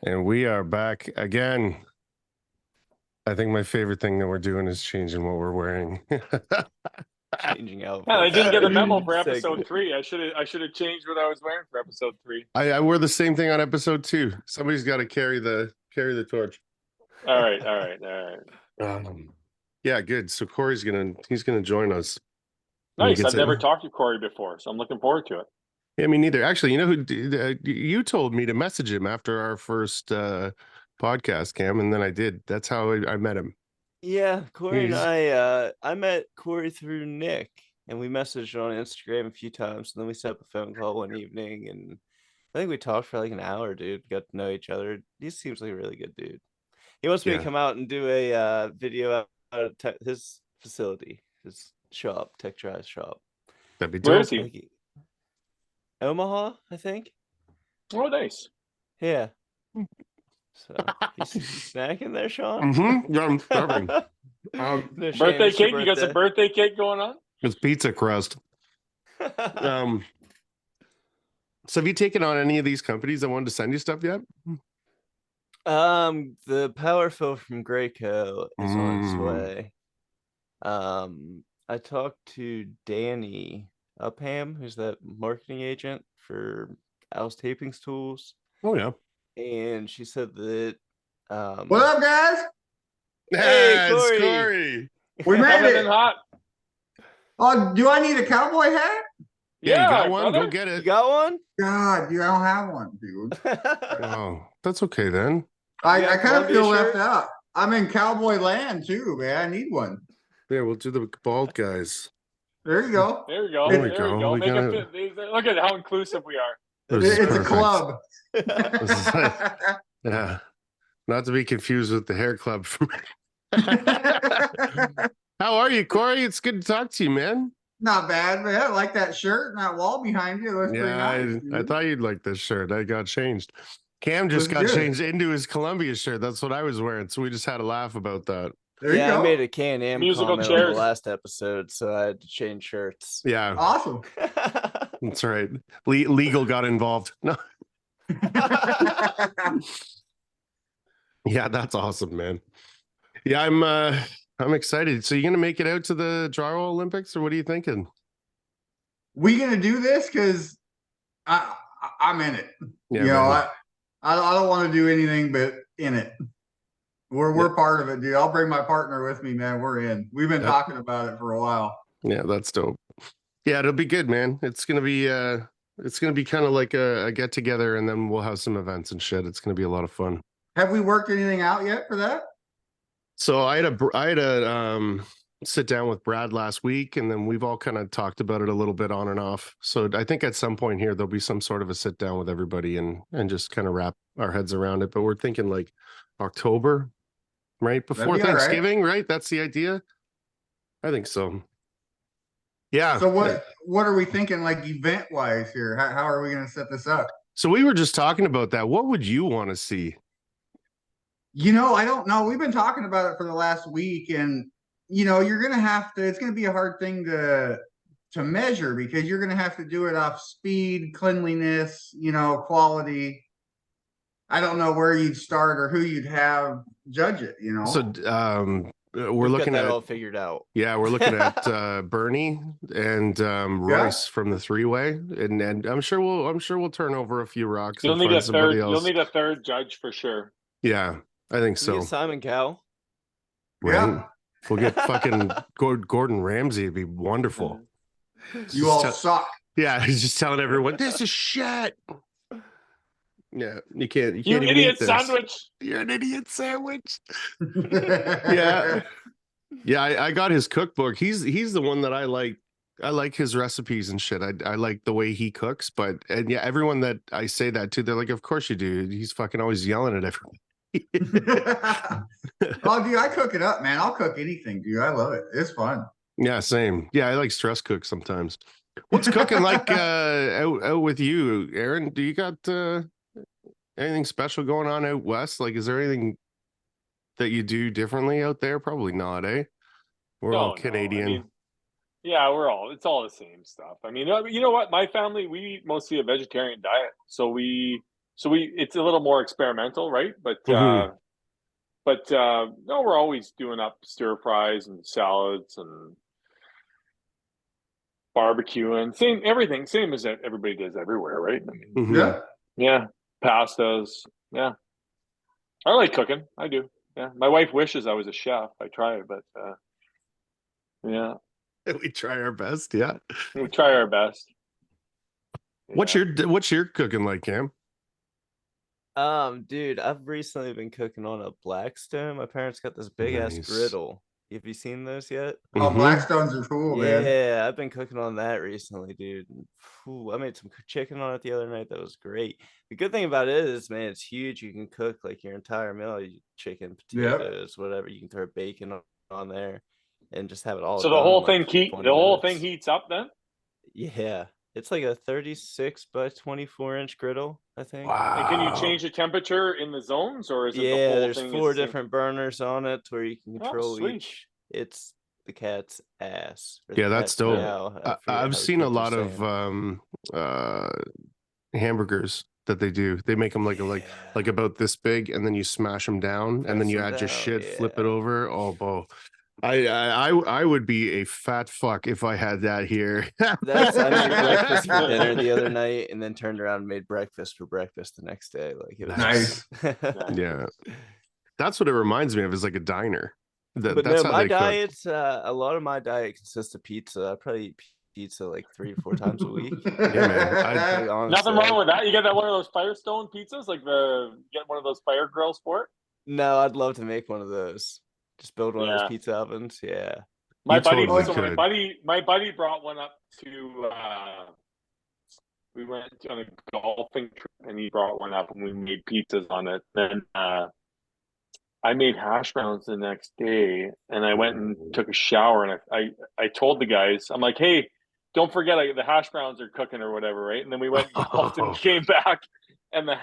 And we are back again. I think my favorite thing that we're doing is changing what we're wearing. Changing outfits. Yeah, I didn't get a memo for episode 3. I should have changed what I was wearing for episode 3. I wore the same thing on episode 2. Somebody's got to carry the torch. All right. Yeah, good. So Cory's he's gonna join us. Nice. I've never talked to Cory before, so I'm looking forward to it. Yeah, me neither. Actually, you know who you told me to message him after our first podcast, Cam, and then I did. That's how I met him. Yeah, Cory and I met Cory through Nick, and we messaged on Instagram a few times, and then we set up a phone call one evening, and I think we talked for like an hour, dude. Got to know each other. He seems like a really good dude. He wants me to come out and do a video out of his facility, his shop, Tech Drive shop. That'd be dope. Where is he? Omaha, I think. Oh, nice. Yeah. So he's snacking there, Sean. Mm-hmm. Yeah, I'm starving. Birthday cake? You got some birthday cake going on? It's pizza crust. So have you taken on any of these companies that wanted to send you stuff yet? The power fill from Graco is on its way. I talked to Danny Upham, who's that marketing agent for Al's Tapings Tools. Oh yeah. And she said that what up, guys? Hey, Cory. It's Cory. We made it. Hot. Oh, do I need a cowboy hat? Yeah, you got one. Brother. Go get it. You got one? God, dude, I don't have one, dude. Oh, that's okay then. I kind of feel left out. I'm in cowboy land too, man. I need one. Yeah, we'll do the bald guys. There you go. There we go. There we go. Look at how inclusive we are. It's a club. Yeah. Not to be confused with the hair club. How are you, Cory? It's good to talk to you, man. Not bad, man. I like that shirt and that wall behind you. It looks pretty nice. I thought you'd like this shirt. I got changed. Cam just got changed into his Columbia shirt. That's what I was wearing. So we just had a laugh about that. There you go. I made a Can-Am musical comment chairs on the last episode, so I had to change shirts. Yeah. Awesome. That's right. Legal got involved. No. Yeah, that's awesome, man. Yeah, I'm excited. So you're gonna make it out to the drywall Olympics, or what are you thinking? We gonna do this because I'm in it. Yeah, you know, I don't want to do anything but in it. We're part of it, dude. I'll bring my partner with me, man. We're in. We've been talking about it for a while. Yeah, that's dope. Yeah, it'll be good, man. It's gonna be kind of like a get together, and then we'll have some events and shit. It's gonna be a lot of fun. Have we worked anything out yet for that? So I had a sit down with Brad last week, and then we've all kind of talked about it a little bit on and off. So I think at some point here there'll be some sort of a sit down with everybody and just kind of wrap our heads around it. But we're thinking like October, right before Thanksgiving, right? That's the idea. I think so. Yeah. So what are we thinking, like event wise here? How are we going to set this up? So we were just talking about that. What would you want to see? You know, I don't know. We've been talking about it for the last week, and you know, you're gonna have to. It's gonna be a hard thing to measure because you're gonna have to do it off speed, cleanliness, you know, quality. I don't know where you'd start or who you'd have judge it. You know, so we're looking at all figured out. Yeah, we're looking at Bernie and Royce from the three-way, and I'm sure we'll turn over a few rocks. You'll need a third. You'll need a third judge for sure. Yeah. I think so. Simon Cowell. Yeah. We'll get fucking Gordon Ramsay. It'd be wonderful. You all suck. Yeah, he's just telling everyone, this is shit. Yeah, you can't You even idiot eat this. sandwich. You're an idiot sandwich. Yeah. Yeah, I got his cookbook. He's the one that I like. I like his recipes and shit. I like the way he cooks, and yeah, everyone that I say that to, they're like, of course you do. He's fucking always yelling at everyone. Oh, dude, I cook it up, man. I'll cook anything, dude. I love it. It's fun. Yeah, same. Yeah, I like stress cook sometimes. What's cooking like out with you, Aaron? Do you got anything special going on out west? Like, is there anything that you do differently out there? Probably not, eh? We're all Canadian. I mean, yeah, it's all the same stuff. I mean, you know what? My family, we eat mostly a vegetarian diet. So we So it's a little more experimental, right? But Mhm. no, we're always doing up stir fries and salads and barbecuing, everything, same as everybody does everywhere, right? I mean, Mhm. Yeah. yeah, pastas. Yeah, I like cooking. I do. Yeah, my wife wishes I was a chef. I try, but yeah, We try our best. Yeah. we try our best. What's Yeah. your cooking like, Cam? Dude, I've recently been cooking on a Blackstone. My parents got this big ass Nice. griddle. Have you seen those yet? Oh, Mhm. Blackstones are cool, man. Yeah, I've been cooking on that recently, dude. And, phew, I made some chicken on it the other night. That was great. The good thing about it is, man, it's huge. You can cook like your entire meal, chicken, Yep. potatoes, whatever. You can throw bacon on there and just have it all So the done whole in thing like 20 the whole thing minutes. heats up then? Yeah, it's like a 36 by 24-inch griddle, I think. And can you Wow. change the temperature in the zones, or is it the Yeah, whole there's thing? 4 is the same? different burners on it where you can Oh, control sweet. each. It's the cat's ass. Or Yeah, the that's cat's dope. meow. I forget I've how the seen a kids are lot of saying it. hamburgers that they do. They make them like Yeah. about this big, and then you smash them down, and then Press you them add your down, shit, flip it yeah. over. Oh, bo. I would be a fat fuck if I had that here. I made breakfast for dinner the other night and then turned around and made breakfast for breakfast the next day. Like it was Nice. nice. Yeah, that's what it reminds me of. Is like a diner. But That's no, how my they cook. diet's a lot of my diet consists of pizza. I probably eat pizza like 3 or 4 times a week. Yeah, man. Like, honestly, Nothing wrong with that. You get that one of those Firestone pizzas, get one of those fire grills for it. No, I'd love to make one of those. Just build one of Yeah. those pizza ovens. Yeah. My You buddy, totally so could. my buddy brought one up to. We went on a golfing trip, and he brought one up, and we made pizzas on it. Then I made hash browns the next day, and I went and took a shower, and I told the guys, I'm like, hey, don't forget the hash browns are cooking or whatever, right? And then we went and golfed and came back, and the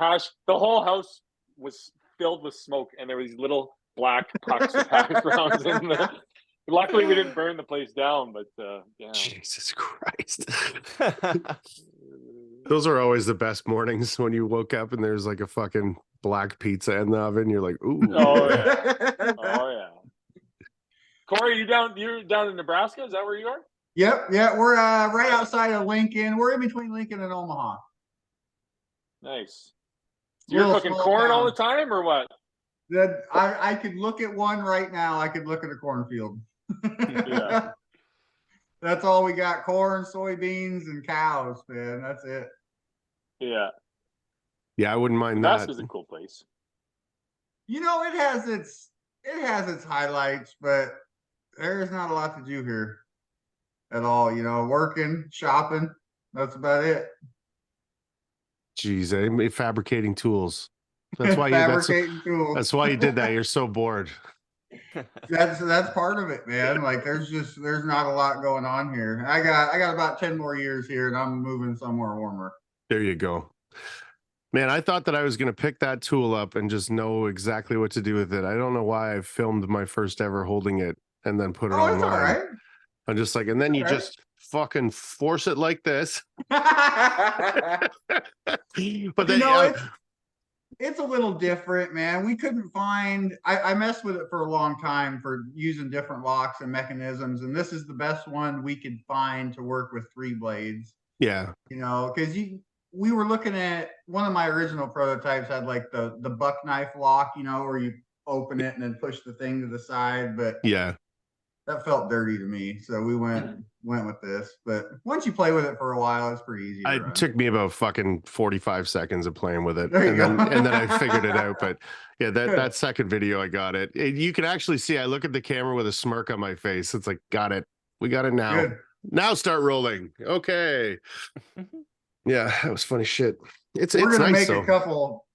whole house was filled with smoke, and there were these little black pucks of hash browns in the. Luckily, we didn't burn the place down, but yeah. Jesus Christ. Those are always the best mornings when you woke up and there's like a fucking black pizza in the oven. You're like, ooh. Oh yeah. Oh yeah. Cory, you're down in Nebraska? Is that where you are? Yep. Yeah, we're right outside of Lincoln. We're in between Lincoln and Omaha. Nice. You're Little cooking small corn all town. the time, or what? That I could look at one right now. I could look at a cornfield. Yeah. That's all we got: corn, soybeans, and cows, man. That's it. Yeah. Yeah, I wouldn't mind Nebraska's that. a cool place. You know, it has its highlights, but there's not a lot to do here at all. You know, working, shopping. That's about it. Jeez, I made fabricating tools. That's why Fabricating tools. that's why you did that. You're so bored. That's part of it, man. Like there's not a lot going on here. I got about 10 more years here, and I'm moving somewhere warmer. There you go. Man, I thought that I was going to pick that tool up and just know exactly what to do with it. I don't know why I filmed my first ever holding it and then put it Oh, it's online. all right. I'm just like, and then you All right. just fucking force it like this. But then, You know, it's a little different, man. We couldn't find. I messed with it for a long time for using different locks and mechanisms, and this is the best one we could find to work with 3 blades. yeah, You know, because we were looking at one of my original prototypes had like the buck knife lock, you know, where you open it and then push the thing to the side, but yeah. that felt dirty to me, so we went with this. But once you play with it for a while, it's pretty easy to run. It took me about fucking 45 seconds of playing with it, There you and go. then I figured it out. But yeah, that second video, I got it. You can actually see I look at the camera with a smirk on my face. It's like, got it. We got it now. Good. Now start rolling. Okay. Yeah, that was funny shit. We're It's gonna nice make though. a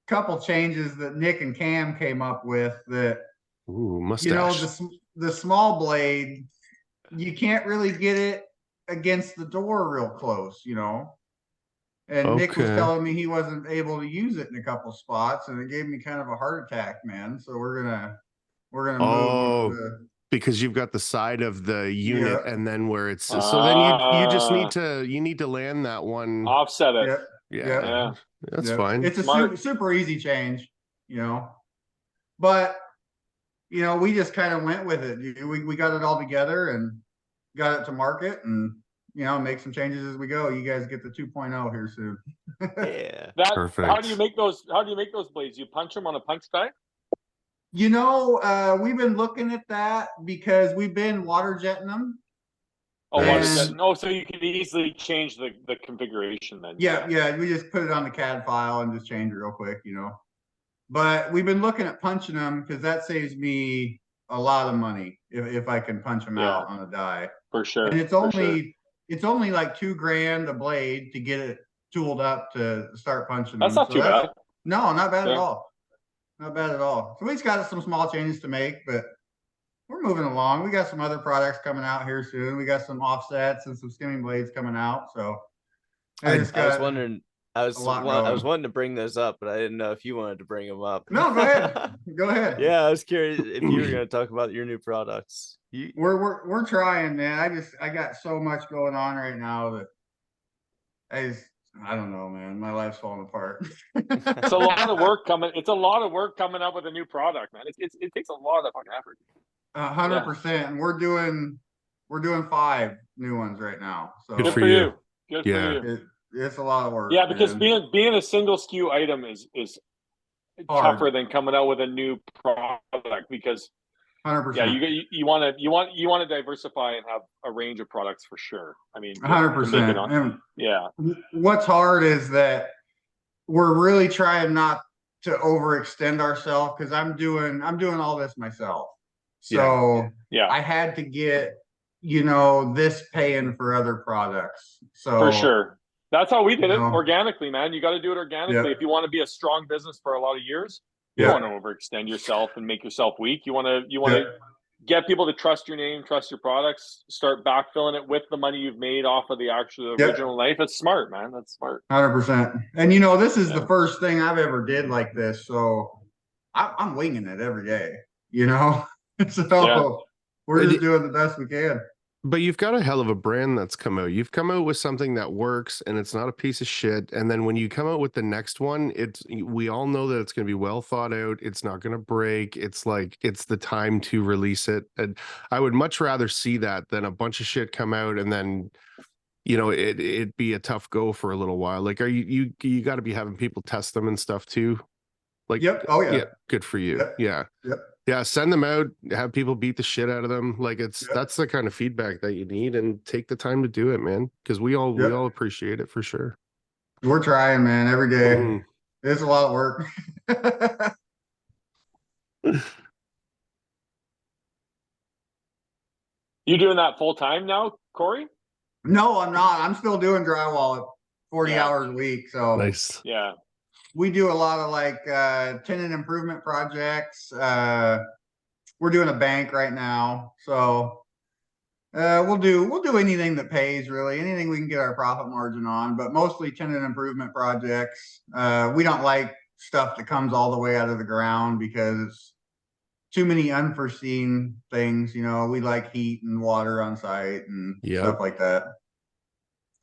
couple changes that Nick and Cam came up with. That Ooh, mustache. you know, the small blade, you can't really get it against the door real close, you know. And Nick was telling me he wasn't able to use it in a couple spots, and it gave me kind of a heart attack, man. So we're gonna move. Because you've got the side of the unit, Yeah. and then where it's so then you just need to land that one. Offset it. Yeah. Yeah. That's Yep. fine. It's a Smart. super easy change, you know. But you know, we just kind of went with it. We got it all together and got it to market, and you know, make some changes as we go. You guys get the 2.0 here soon. Yeah. That Perfect. how do you make those blades? You punch them on a punch die? You know, we've been looking at that because we've been water jetting them. Oh, water Nice. jet. No, so you can easily change the configuration then. Yeah, we just put it on the CAD file and just change it real quick, you know. But we've been looking at punching them because that saves me a lot of money if I can punch them out on a die. For sure. And it's for sure. only like $2,000 a blade to get it tooled up to start punching That's them. not too bad. No, not bad at Yeah. all. Not bad at all. So we just got some small changes to make, but we're moving along. We got some other products coming out here soon. We got some offsets and some skimming blades coming out. So I just I was got wondering. I was lot I was going. wanting to bring those up, but I didn't know if you wanted to bring them up. No, go ahead. Go ahead. Yeah, I was curious if you were going to talk about your new products. We're trying, man. I got so much going on right now that I don't know, man. My life's falling apart. It's a lot of work coming. It's a lot of work coming up with a new product, man. It takes a lot of fucking effort. 100%. And we're doing 5 new ones right now. So Good Good for for you. you. Good Yeah. for you. it's a lot of work. Yeah, because man. being a single SKU item is Hard. tougher than coming out with a new product because 100%. yeah, you want to diversify and have a range of products for sure. I mean, 100%. And yeah, what's hard is that we're really trying not to overextend ourselves because I'm doing all this myself. So yeah, I had to get, you know, this paying for other products. So for sure. That's how we did it You know. organically, man. You got to do it organically if you want to be a strong business for a lot of years. You don't want to overextend yourself and make yourself weak. You want to get people to trust your name, trust your products, start backfilling it with the money you've made off of the actual original knife. It's smart, man. That's smart. 100%. And you know, this is the first thing I've ever did like this, so I'm winging it every day. You know, so we're just doing the best we can. But you've got a hell of a brand that's come out. You've come out with something that works and it's not a piece of shit. And then when you come out with the next one, we all know that it's going to be well thought out. It's not going to break. It's like, it's the time to release it. And I would much rather see that than a bunch of shit come out and then, you know, it be a tough go for a little while. Like, you got to be having people test them and stuff too. Like, Oh yeah. Good for you. Yep. Yeah, send them out, have people beat the shit out of them. Like that's the kind of feedback that you need, and take the time to do it, man. Because we all appreciate it for sure. We're trying, man, every day. Mm-hmm. It's a lot of work. You doing that full time now, Cory? No, I'm not. I'm still doing drywall at 40 hours a week. So nice. Yeah. We do a lot of like tenant improvement projects. We're doing a bank right now, so we'll do anything that pays, really, anything we can get our profit margin on, but mostly tenant improvement projects. We don't like stuff that comes all the way out of the ground because it's too many unforeseen things. You know, we like heat and water on site and stuff like that.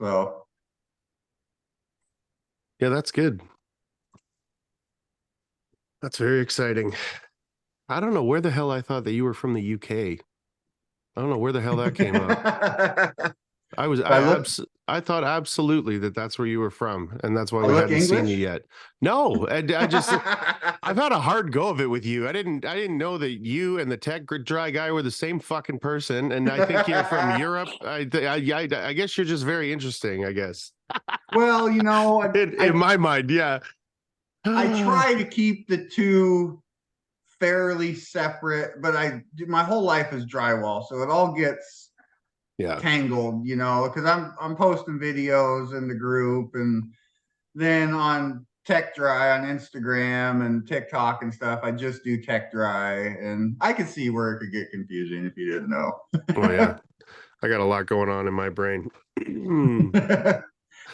So yeah, that's good. That's very exciting. I don't know where the hell I thought that you were from the UK. I don't know where the hell that came up. I thought absolutely that's where you were from, and that's why we hadn't seen you yet. No, I just I've had a hard go of it with you. I didn't know that you and the tech dry guy were the same fucking person, and I think you're from Europe. I guess you're just very interesting. I guess. Well, you know, in my mind, yeah. I try to keep the two fairly separate, but my whole life is drywall, so it all gets tangled, you know, because I'm posting videos in the group and then on Tech Dry on Instagram and TikTok and stuff. I just do Tech Dry, and I could see where it could get confusing if you didn't know. Oh yeah, I got a lot going on in my brain.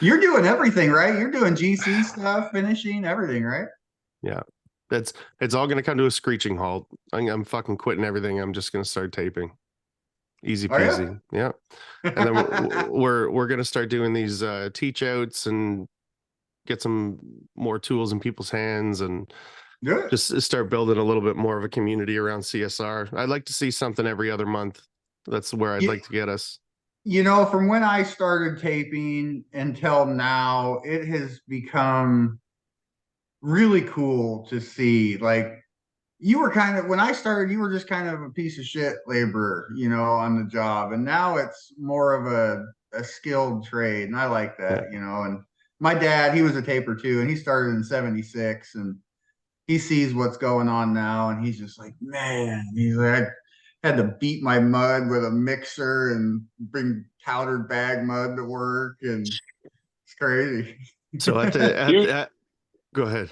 You're doing everything, right? You're doing GC stuff, finishing, everything, right? Yeah. It's all going to come to a screeching halt. I'm fucking quitting everything. I'm just going to start taping. Easy peasy. Yeah. And then we're going to start doing these teach outs and get some more tools in people's hands and Good. just start building a little bit more of a community around CSR. I'd like to see something every other month. That's where I'd like to get us. You know, from when I started taping until now, it has become really cool to see. Like, you were kind of, when I started, you were just kind of a piece of shit laborer, you know, on the job. And now it's more of a skilled trade. And I like that, you know. And my dad, he was a taper too, and he started in 76, and he sees what's going on now, and he's just like, man, he's like, I had to beat my mud with a mixer and bring powdered bag mud to work, and it's crazy. So go ahead.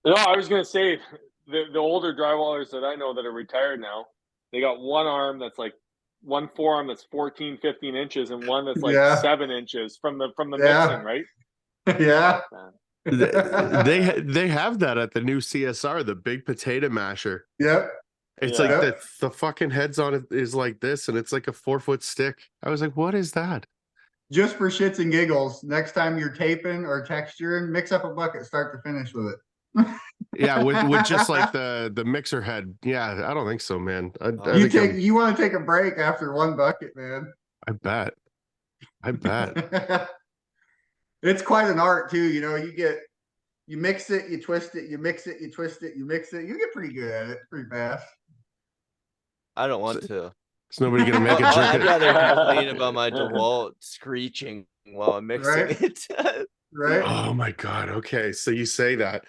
No, I was gonna say the older drywallers that I know that are retired now, they got one arm that's like one forearm that's 14, 15 inches, and one that's like 7 inches from the mixing, right? Yeah. They have that at the new CSR, the big potato masher. Yep. It's like the fucking heads on it is like this, and it's like a 4-foot stick. I was like, what is that? Just for shits and giggles, next time you're taping or texturing, mix up a bucket start to finish with it. Yeah, with just like the mixer head. Yeah, I don't think so, man. You want to take a break after one bucket, man. I bet. It's quite an art too, you know. You mix it, you twist it, you mix it, you twist it, you mix it. You get pretty good at it pretty fast. I don't want to. Is nobody gonna make a jerk? I'd rather complain about my DeWalt screeching while I'm mixing it. Right. Oh my god. Okay, so you say that.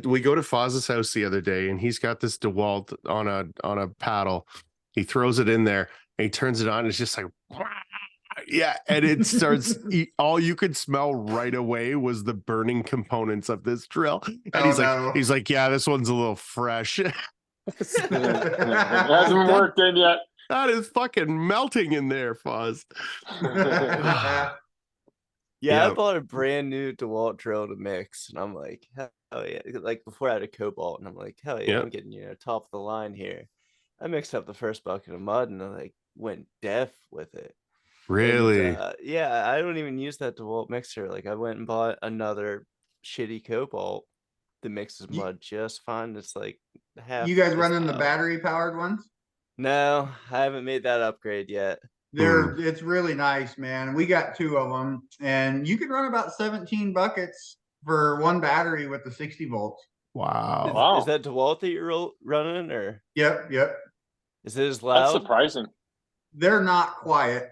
We go to Foz's house the other day, and he's got this DeWalt on a paddle. He throws it in there, and he turns it on. And it's just like, yeah, and it starts. All you could smell right away was the burning components of this drill. And he's like, yeah, this one's a little fresh. It hasn't worked in yet. That is fucking melting in there, Foz. Yeah, I bought a brand new DeWalt drill to mix, and I'm like, hell yeah. Like before I had a Cobalt, and I'm like, hell yeah, I'm getting, top of the line here. I mixed up the first bucket of mud, and I like went deaf with it. Really? And, yeah, I don't even use that DeWalt mixer. Like I went and bought another shitty Cobalt that mixes mud just fine. It's like half. You guys running the battery powered ones? No, I haven't made that upgrade yet. It's really nice, man. We got 2 of them, and you can run about 17 buckets for one battery with the 60 volts. Wow. Is that DeWalt that you're running, or? Yep. Is it as loud? That's surprising. They're not quiet.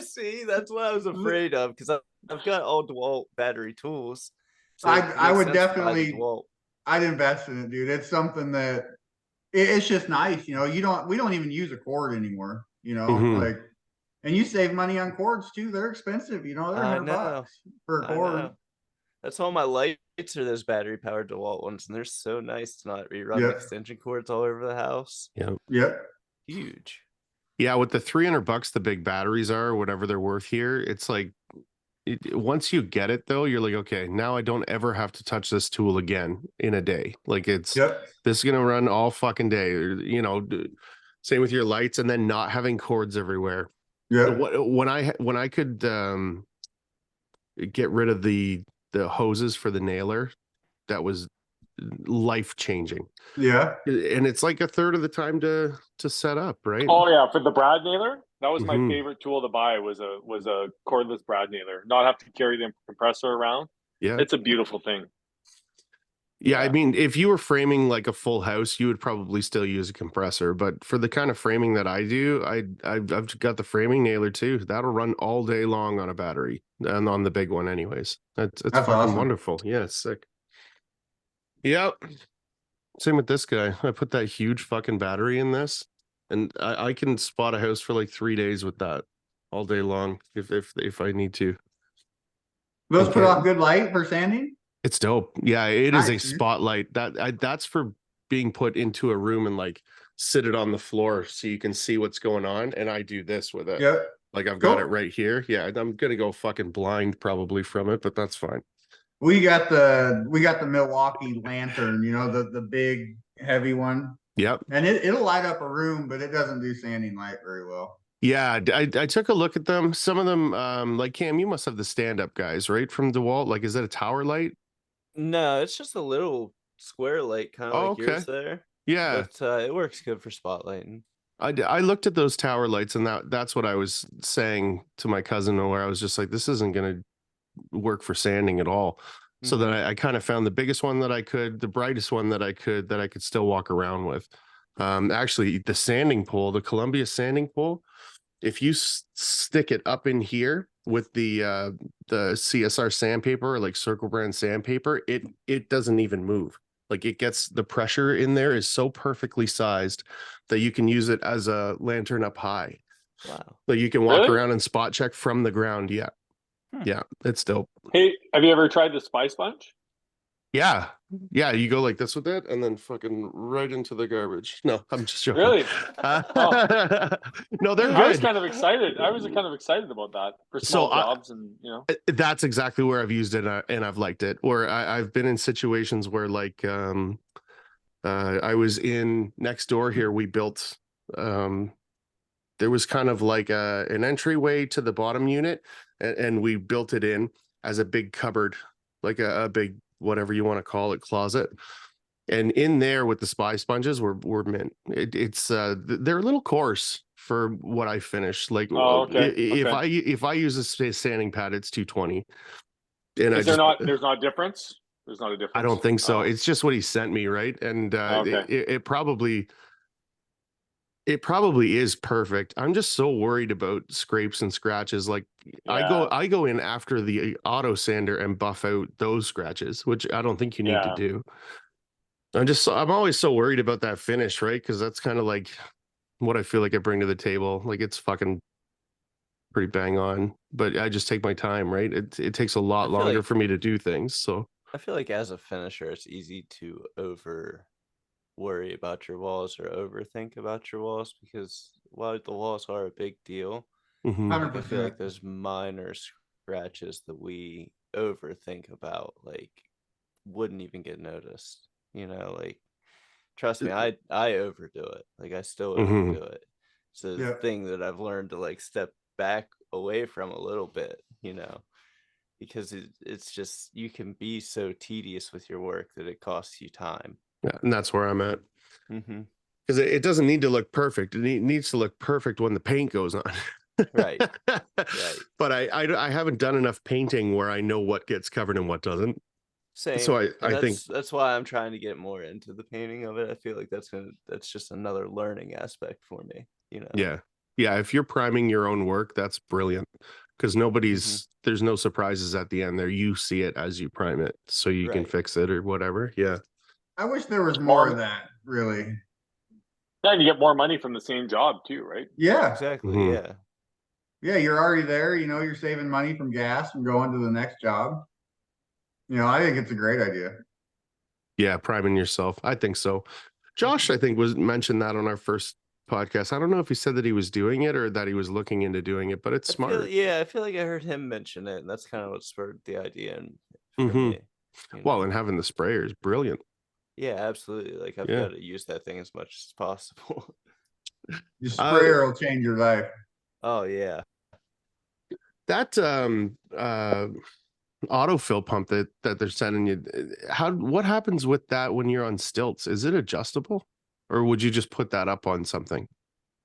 See, that's what I was afraid of, because I've got all DeWalt battery tools. So I would definitely, I'd invest in it, dude. It's something that it's just nice, you know. We don't even use a cord anymore, you know. Like, and you save money on cords too. They're expensive, you know. They're $100 per cord. That's all my lights are those battery powered DeWalt ones, and they're so nice to not rerun extension cords all over the house. Yep. Huge. Yeah, with the $300 the big batteries are, whatever they're worth here, it's like once you get it though, you're like, okay, now I don't ever have to touch this tool again in a day. Like this is gonna run all fucking day. You know, same with your lights, and then not having cords everywhere. Yeah. When I could get rid of the hoses for the nailer, that was life changing. Yeah. And it's like a third of the time to set up, right? Oh yeah, for the brad nailer, that was my favorite tool to buy, was a cordless brad nailer. Not have to carry the compressor around. Yeah. It's a beautiful thing. Yeah, I mean, if you were framing like a full house, you would probably still use a compressor. But for the kind of framing that I do, I've got the framing nailer too. That'll run all day long on a battery, and on the big one anyways. That's fucking awesome. Wonderful. Yeah, it's sick. Yep. Same with this guy. I put that huge fucking battery in this, and I can spot a house for like 3 days with that all day long if I need to. Those put off good light for sanding? It's dope. Yeah, it is a spotlight. That's for being put into a room and like sit it on the floor so you can see what's going on. And I do this with it. Yeah. Like I've got it right here. Yeah, I'm gonna go fucking blind probably from it, but that's fine. We got the Milwaukee lantern, you know, the big heavy one. Yep. And it'll light up a room, but it doesn't do sanding light very well. Yeah, I took a look at them. Some of them, like Cam, you must have the stand-up guys, right? From DeWalt. Like, is that a tower light? No, it's just a little square light, kind of Oh, like okay. yours there. Yeah. But it works good for spotlighting. I looked at those tower lights, and that's what I was saying to my cousin, where I was just like, this isn't going to work for sanding at all. So then I kind of found the biggest one that I could, the brightest one that I could still walk around with. Actually, the sanding pole, the Columbia sanding pole, if you stick it up in here with the CSR sandpaper, like Circle Brand sandpaper, it doesn't even move. Like, it gets, the pressure in there is so perfectly sized that you can use it as a lantern up high. Wow. Like, you can walk Really? around and spot check from the ground. Yeah. Yeah, it's dope. Hey, have you ever tried the Spice Bunch? Yeah. Yeah, you go like this with it and then fucking right into the garbage. No, I'm just joking. Really? No, they're good. I was kind of excited. I was kind of excited about that for small jobs, and that's exactly where I've used it, and I've liked it. Where I've been in situations where, like, I was in next door here. We built, there was kind of like an entryway to the bottom unit, and we built it in as a big cupboard, like a big, whatever you want to call it, closet. And in there with the spy sponges were mint. It's they're a little coarse for what I finished. Like, okay. if I use a sanding pad, it's 220. And there's not a difference? There's not a difference? I don't think so. Oh. It's just what he sent me, right? And Okay. it probably is perfect. I'm just so worried about scrapes and scratches. Like, I go in after the auto sander and buff out those scratches, which I don't think you need to do. I'm always so worried about that finish, right? Because that's kind of like what I feel like I bring to the table. Like, it's fucking pretty bang on, but I just take my time, right? It takes a lot longer for me to do things. So I feel like as a finisher, it's easy to worry about your walls or overthink about your walls, because while the walls are a big deal, Mhm. I feel like there's minor scratches that we overthink about, like, wouldn't even get noticed. Like, trust me, I overdo it. Like, I still overdo it. It's a thing that I've learned to, like, step back away from a little bit, because it's just, you can be so tedious with your work that it costs you time. Yeah, and that's where I'm at. Because Mm-hmm. it doesn't need to look perfect. It needs to look perfect when the paint goes on. Right. But I haven't done enough painting where I know what gets covered and what doesn't. Same. So I think that's why I'm trying to get more into the painting of it. I feel like that's just another learning aspect for me. Yeah. If you're priming your own work, that's brilliant, because there's no surprises at the end there. You see it as you prime it, so you can fix it or whatever. Yeah. I wish there was more of that, really. Yeah, and you get more money from the same job too, right? Yeah, exactly. Yeah, you're already there. You're saving money from gas and going to the next job. I think it's a great idea. Yeah, priming yourself. I think so. Josh, I think, was mentioned that on our first podcast. I don't know if he said that he was doing it or that he was looking into doing it, but it's smart. I feel like I heard him mention it, and that's kind of what spurred the idea for me. Well, and having the sprayer is brilliant. Yeah, absolutely. Like, I've got to use that thing as much as possible. Your sprayer will change your life. Oh yeah. That autofill pump that they're sending you, what happens with that when you're on stilts? Is it adjustable, or would you just put that up on something?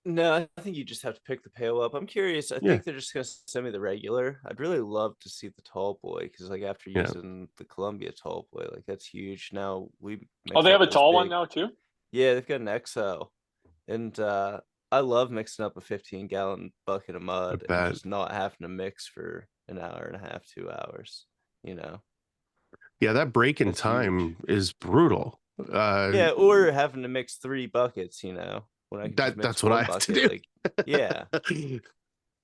No, I think you just have to pick the pail up. I'm curious. I think they're just gonna send me the regular. I'd really love to see the tall boy, because, like, after using the Columbia tall boy, like, that's huge. Now they have a tall one now too? Yeah, they've got an XL, and I love mixing up a 15-gallon bucket of mud and just not having to mix for an hour and a half, 2 hours. Yeah, that break in time is brutal. Or having to mix 3 buckets. When I can that's what I have to do. Like,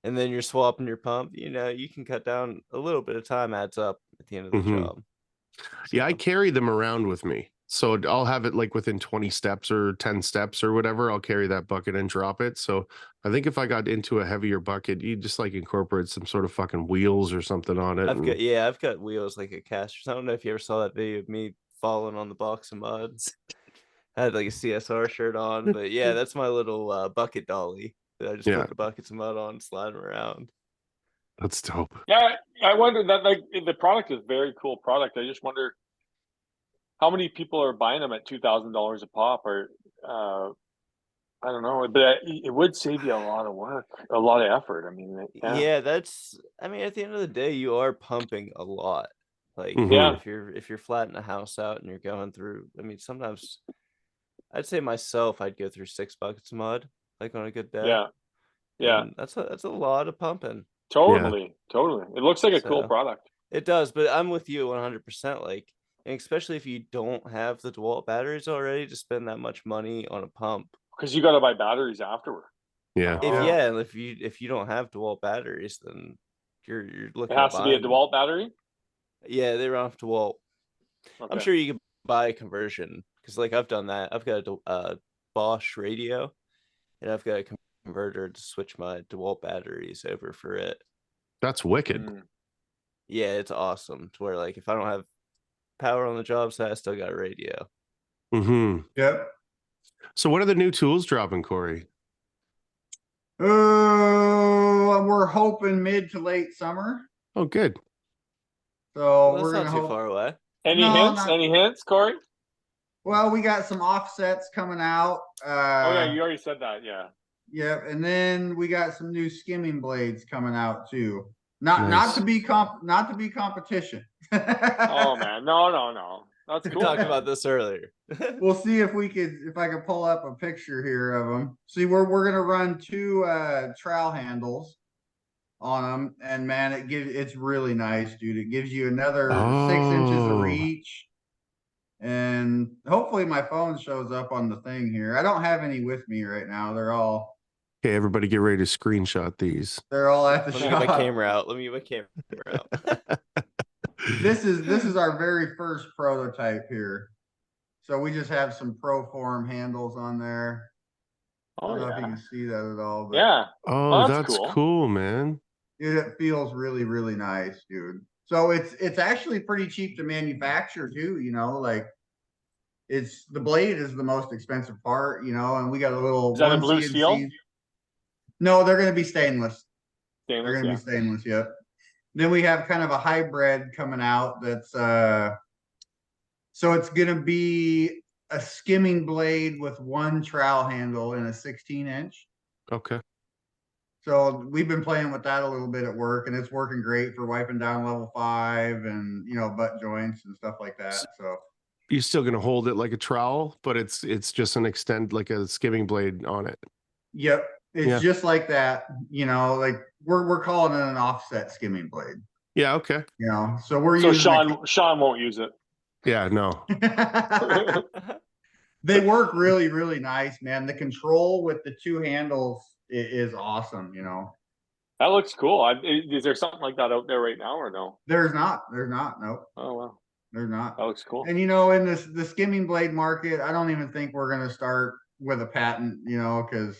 and then you're swapping your pump. You can cut down a little bit of time, adds up at the end of the job. Yeah, I carry them around with me, so I'll have it like within 20 steps or 10 steps or whatever. I'll carry that bucket and drop it. So I think if I got into a heavier bucket, you just, like, incorporate some sort of fucking wheels or something on it. I've got wheels like a caster. I don't know if you ever saw that video of me falling on the box of mud. I had, like, a CSR shirt on, but yeah, that's my little bucket dolly. that I just put the buckets of mud on and slide them around. That's dope. Yeah, I wonder that like the product is very cool product. I just wonder how many people are buying them at $2,000 a pop, or I don't know, but it would save you a lot of work, a lot of effort. I mean, yeah, that's. I mean, at the end of the day, you are pumping a lot. Like, Mhm. if you're flattening a house out and you're going through, I mean, sometimes I'd say myself, I'd go through 6 buckets of mud, like on a good day. Yeah, And that's a lot of pumping. totally. It looks like a cool product. It does, but I'm with you 100%. Like, and especially if you don't have the DeWalt batteries already to spend that much money on a pump, because you got to buy batteries afterward. Yeah. If you don't have DeWalt batteries, then you're looking. It has to be a DeWalt battery. Yeah, they run off DeWalt. Okay. I'm sure you can buy a conversion, because like I've done that. I've got a Bosch radio, and I've got a converter to switch my DeWalt batteries over for it. That's wicked. Yeah, it's awesome. To where like if I don't have power on the job site, I still got a radio. Yep. So what are the new tools dropping, Cory? We're hoping mid to late summer. Oh, good. So that's we're not too far away. Any hints, Cory? Well, we got some offsets coming out. Oh yeah, you already said that. Yeah. Yep, and then we got some new skimming blades coming out too. Not to be competition. Oh man, no. That's cool. We talked about this earlier. We'll see if I can pull up a picture here of them. See, we're gonna run 2 trowel handles on them, and man, it's really nice, dude. It gives you another 6 inches of reach, and hopefully my phone shows up on the thing here. I don't have any with me right now. They're all okay. Everybody, get ready to screenshot these. They're all at the shop. Let me get my camera out. This is our very first prototype here. So we just have some ProForm handles on there. I don't know if you can see that at all. But yeah. Oh, that's cool, man. It feels really, really nice, dude. So it's actually pretty cheap to manufacture too, you know, like the blade is the most expensive part, you know, and we got a little. Is that a blue steel? No, they're gonna be stainless. They're gonna be stainless, yep. Then we have kind of a hybrid coming out that's so it's gonna be a skimming blade with 1 trowel handle and a 16-inch. Okay. So we've been playing with that a little bit at work, and it's working great for wiping down level 5 and, you know, butt joints and stuff like that. So you're still gonna hold it like a trowel, but it's just an like a skimming blade on it. Yep. It's just like that, you know, like we're calling it an offset skimming blade. Yeah, okay. You know, so we're using Sean won't use it. Yeah, no. They work really, really nice, man. The control with the 2 handles is awesome, you know. That looks cool. Is there something like that out there right now or no? There's not. Nope. Oh wow. There's not. That looks cool. And you know, in the skimming blade market, I don't even think we're gonna start with a patent, you know, because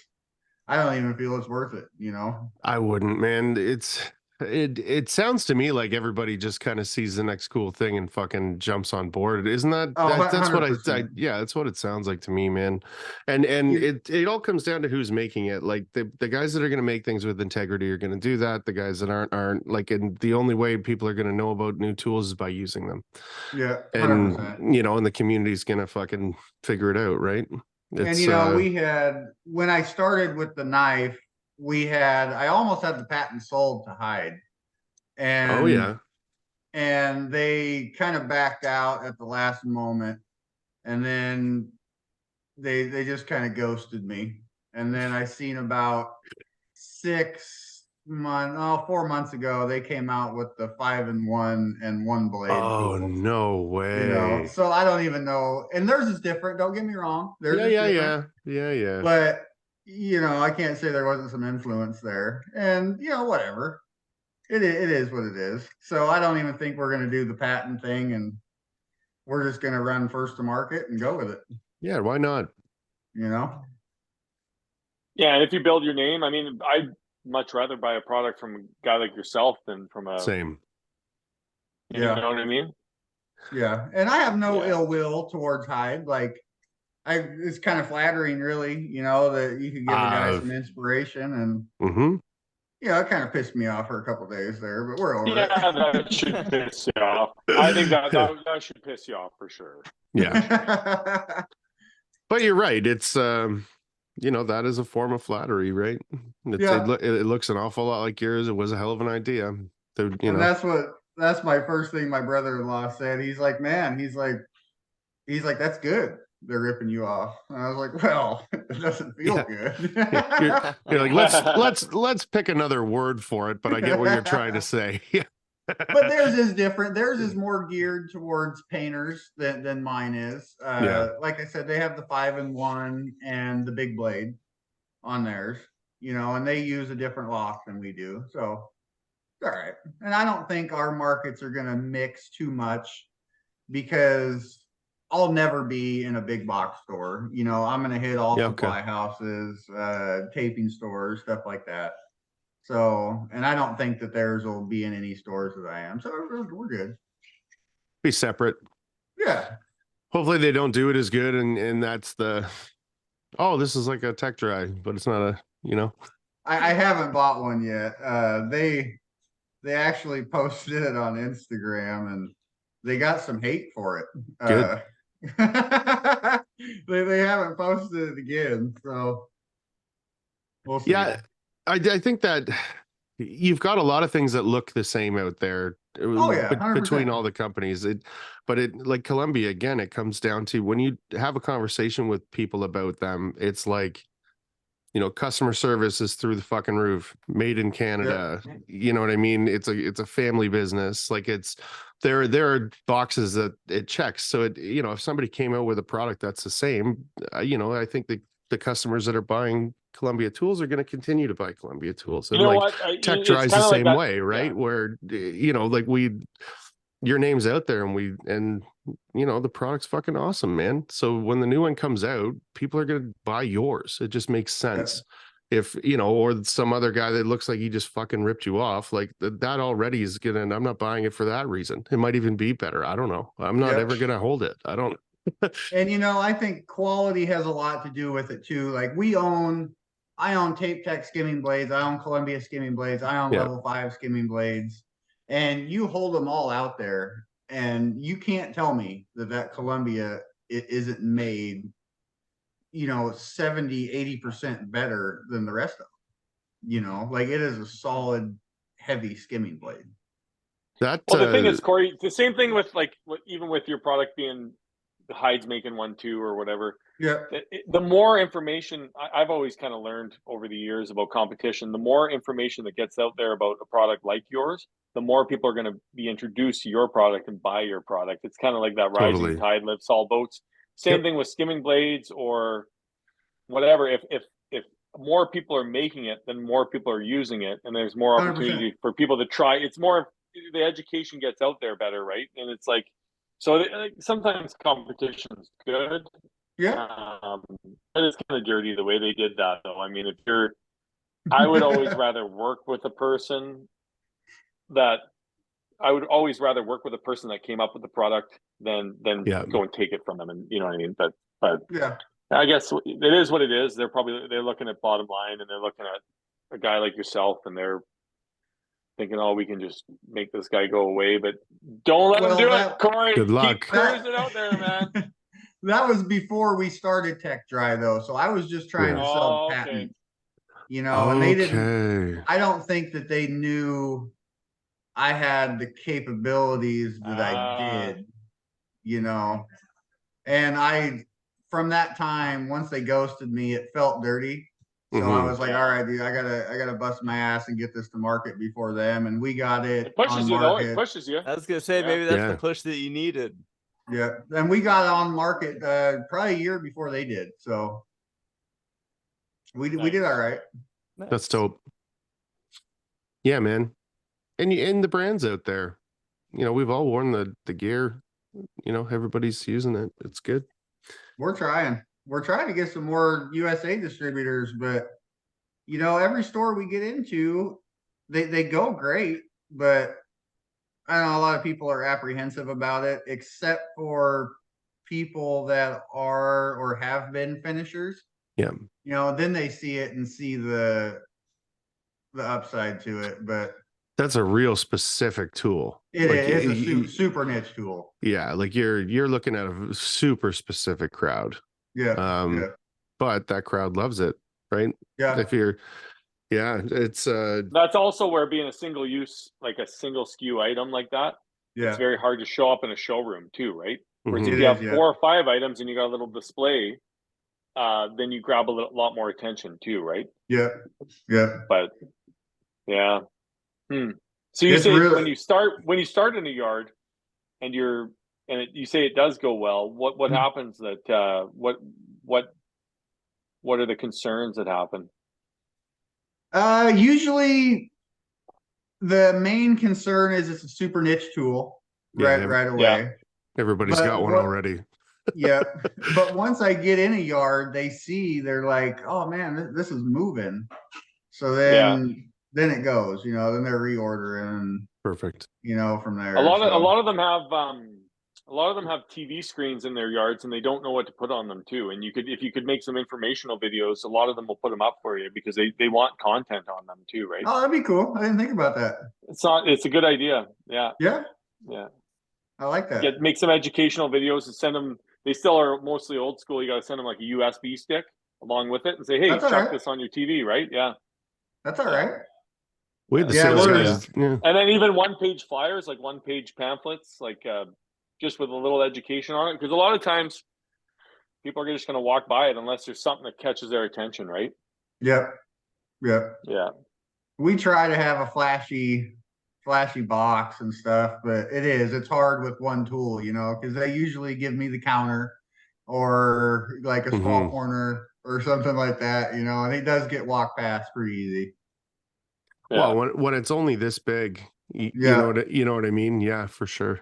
I don't even feel it's worth it, you know. I wouldn't, man. It sounds to me like everybody just kind of sees the next cool thing and fucking jumps on board. Isn't that? That's what yeah, that's what it sounds like to me, man. And it all comes down to who's making it. Like the guys that are going to make things with integrity are going to do that. The guys that aren't. Like, and the only way people are going to know about new tools is by using them. Yeah, 100%. And you know, and the community's going to fucking figure it out, right? And you know, when I started with the knife, I almost had the patent sold to Hyde. And and they kind of backed out at the last moment, and then they just kind of ghosted me. And then I seen about 4 months ago, they came out with the 5-in-1 and 1 blade. Oh, no way. You know, so I don't even know. And theirs is different. Don't get me wrong. Yeah. But, you know, I can't say there wasn't some influence there. And, you know, whatever. It is what it is. So I don't even think we're going to do the patent thing, and we're just going to run first to market and go with it. Yeah, why not? You know? Yeah, and if you build your name, I mean, I'd much rather buy a product from a guy like yourself than from a... Same. You know what I mean? Yeah, and I have no ill will towards Hyde. Like, it's kind of flattering, really, you know, that you could give a guy some inspiration, and it kind of pissed me off for a couple of days there, but we're over it. That should piss you off. I think that should piss you off for sure. Yeah. But you're right. It's that is a form of flattery, right? It looks an awful lot like yours. It was a hell of an idea. That's my first thing my brother-in-law said. He's like, man, he's like, that's good. They're ripping you off. And I was like, well, it doesn't feel good. You're like, let's pick another word for it, but I get what you're trying to say. But theirs is different. Theirs is more geared towards painters than mine is. Like I said, they have the 5-in-1 and the big blade on theirs, and they use a different lock than we do. So all right. And I don't think our markets are going to mix too much, because I'll never be in a big box store. I'm going to hit all supply houses, taping stores, stuff like that. So, and I don't think that theirs will be in any stores that I am. So we're good. Be separate. Yeah. Hopefully they don't do it as good. And that's this is like a tech drive, but it's not I haven't bought one yet. They actually posted it on Instagram, and they got some hate for it. Good. They haven't posted it again, so we'll see. Yeah, I think that you've got a lot of things that look the same out there. Oh yeah, between all the companies. But like Columbia, again, it comes down to when you have a conversation with people about them, it's like, customer service is through the fucking roof, made in Canada. Yeah. You know what I mean? It's a family business. Like there are boxes that it checks. So if somebody came out with a product that's the same, I think the customers that are buying Columbia tools are going to continue to buy Columbia tools. And Tech Dry's the same way, right? Yeah. Where, your name's out there, and the product's fucking awesome, man. So when the new one comes out, people are going to buy yours. It just makes sense. Yeah. If, or some other guy that looks like he just fucking ripped you off, like that already is I'm not buying it for that reason. It might even be better. I don't know. I'm not ever going to hold it. I don't. And, I think quality has a lot to do with it too. Like I own Tape Tech skimming blades. I own Columbia skimming blades. I own Level 5 skimming blades. And you hold them all out there, and you can't tell me that Columbia it isn't made, 70-80% better than the rest of them. Like it is a solid, heavy skimming blade. The thing is, Cory, the same thing with even with your product being the Hyde's making one too or whatever. Yeah. The more information I've always kind of learned over the years about competition, the more information that gets out there about a product like yours, the more people are going to be introduced to your product and buy your product. It's kind of like that rising tide lifts all boats. Same thing with skimming blades or whatever. If more people are making it, then more people are using it, and there's more opportunity 100%. For people to try. It's more, the education gets out there better, right? And it's like, so sometimes competition's good. Yeah. But it's kind of dirty the way they did that, though. I mean, I would always rather work with a person that came up with the product than go and take it from them, and you know what I mean. But yeah, I guess it is what it is. They're looking at bottom line, and they're looking at a guy like yourself, and they're thinking, oh, we can just make this guy go away. But don't let him do it, Cory. Good luck. Keep cruising out there, man. That was before we started Tech Dry, though. So I was just trying to sell patent, and they didn't. I don't think that they knew I had the capabilities that I did, and from that time, once they ghosted me, it felt dirty. So I was like, all right, dude, I gotta bust my ass and get this to market before them. And we got it. It pushes you, though. It pushes you. I was gonna say, maybe that's the push that you needed. Yeah. And we got it on market probably a year before they did. So we did all right. That's dope. Yeah, man. And the brands out there, we've all worn the gear, everybody's using it. It's good. We're trying to get some more USA distributors, but every store we get into, they go great, but I know a lot of people are apprehensive about it, except for people that are or have been finishers. Yeah. You know, then they see it and see the upside to it. But That's a real specific tool. it Like, is a super niche tool. Yeah, like you're looking at a super specific crowd. Yeah. But that crowd loves it, right? Yeah. If you're it's That's also where being a single use, like a single SKU item like that, it's very hard to show up in a showroom too, right? Whereas if you have 4 or 5 items and you got a little display, then you grab a lot more attention too, right? Yeah. But yeah. So you It's say really- when you start in a yard and you say it does go well, what happens that what are the concerns that happen? Usually the main concern is it's a super niche tool right away. Yeah. Everybody's got one already. Yeah. But once I get in a yard, they're like, oh man, this is moving. So then it goes, you know, then they're reordering. Perfect. You know, from there. A lot of them have TV screens in their yards and they don't know what to put on them too. And if you could make some informational videos, a lot of them will put them up for you because they want content on them too, right? Oh, that'd be cool. I didn't think about that. It's a good idea. Yeah. I like that. Make some educational videos and send them. They still are mostly old school. You got to send them like a USB stick along with it and say, hey, chuck this on your TV, right? Yeah. That's all right. We had the sales guys. Yeah. And then even 1-page flyers, like 1-page pamphlets, like just with a little education on it. Because a lot of times people are just going to walk by it unless there's something that catches their attention, right? Yep. Yeah. We try to have a flashy box and stuff, but it's hard with one tool, you know, because they usually give me the counter or like a small corner or something like that, you know, and it does get walked past pretty easy. Yeah. Well, when it's only this big, you know what I mean? Yeah, for sure.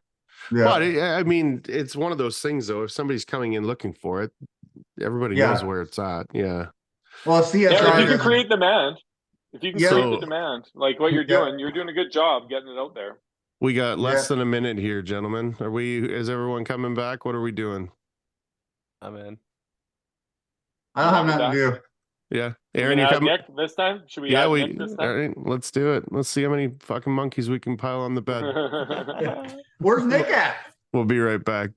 Yeah. But I mean, it's one of those things though. If somebody's coming in looking for it, everybody knows where it's at. Yeah. Well, see, if you can create demand, create the demand, like what you're doing a good job getting it out there. We got less than a minute here, gentlemen. Is everyone coming back? What are we doing? I'm in. I don't have nothing to do. Yeah. Aaron, you're coming Nick this time? Should we add Nick this time? All right, let's do it. Let's see how many fucking monkeys we can pile on the bed. Where's Nick at? We'll be right back.